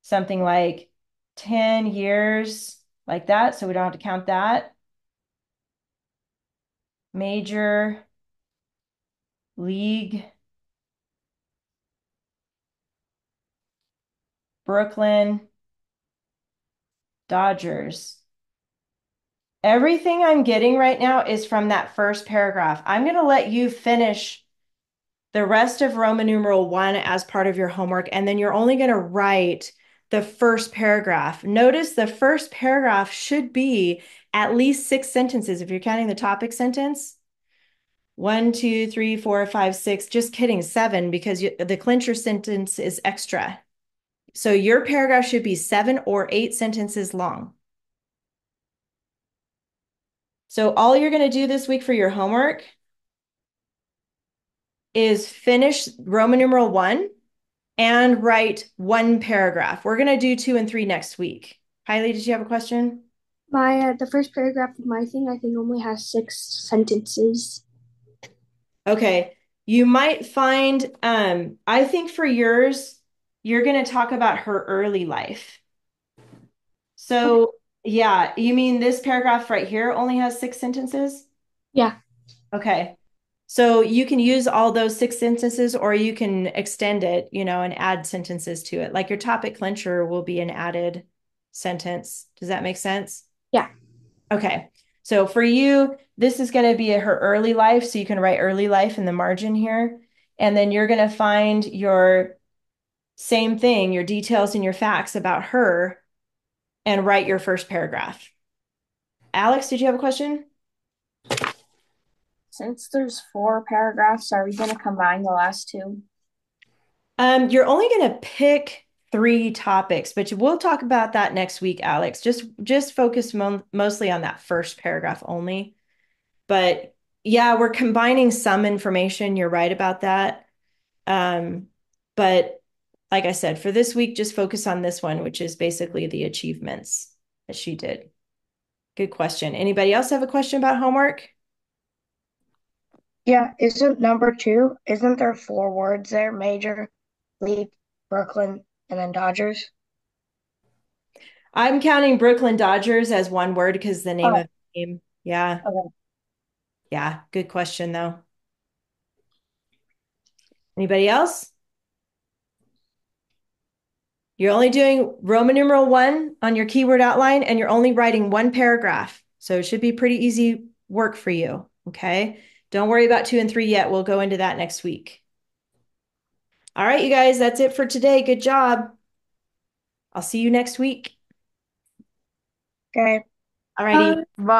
[SPEAKER 1] something like 10 years like that, so we don't have to count that. Major league Brooklyn Dodgers. Everything I'm getting right now is from that first paragraph. I'm going to let you finish the rest of Roman numeral 1 as part of your homework, and then you're only going to write the first paragraph. Notice the first paragraph should be at least 6 sentences if you're counting the topic sentence. 1, 2, 3, 4, 5, 6. Just kidding, 7, because the clincher sentence is extra. So your paragraph should be 7 or 8 sentences long. So all you're going to do this week for your homework is finish Roman numeral 1 and write 1 paragraph. We're going to do 2 and 3 next week. Kylie, did you have a question?
[SPEAKER 2] The first paragraph of my thing, I think, only has 6 sentences.
[SPEAKER 1] Okay. You might find, I think for yours, you're going to talk about her early life. So, yeah, you mean this paragraph right here only has 6 sentences?
[SPEAKER 2] Yeah.
[SPEAKER 1] Okay. So you can use all those 6 sentences, or you can extend it, and add sentences to it. Like your topic clincher will be an added sentence. Does that make sense?
[SPEAKER 2] Yeah.
[SPEAKER 1] Okay. So for you, this is going to be her early life. So you can write early life in the margin here. And then you're going to find your same thing, your details and your facts about her, and write your first paragraph. Alex, did you have a question?
[SPEAKER 4] Since there's 4 paragraphs, are we going to combine the last 2?
[SPEAKER 1] You're only going to pick 3 topics, but we'll talk about that next week, Alex. Just focus mostly on that first paragraph only. But yeah, we're combining some information. You're right about that. But like I said, for this week, just focus on this one, which is basically the achievements that she did. Good question. Anybody else have a question about homework?
[SPEAKER 5] Yeah, isn't number 2, isn't there 4 words there? Major League, Brooklyn, and then Dodgers?
[SPEAKER 1] I'm counting Brooklyn Dodgers as one word because the name
[SPEAKER 5] Oh,
[SPEAKER 1] of the game. Yeah.
[SPEAKER 5] okay.
[SPEAKER 1] Yeah. Good question, though. Anybody else? You're only doing Roman numeral 1 on your keyword outline, and you're only writing 1 paragraph. So it should be pretty easy work for you. Okay. Don't worry about 2 and 3 yet. We'll go into that next week. All right, you guys, that's it for today. Good job. I'll see you next week.
[SPEAKER 5] Okay.
[SPEAKER 1] All righty.
[SPEAKER 3] Bye.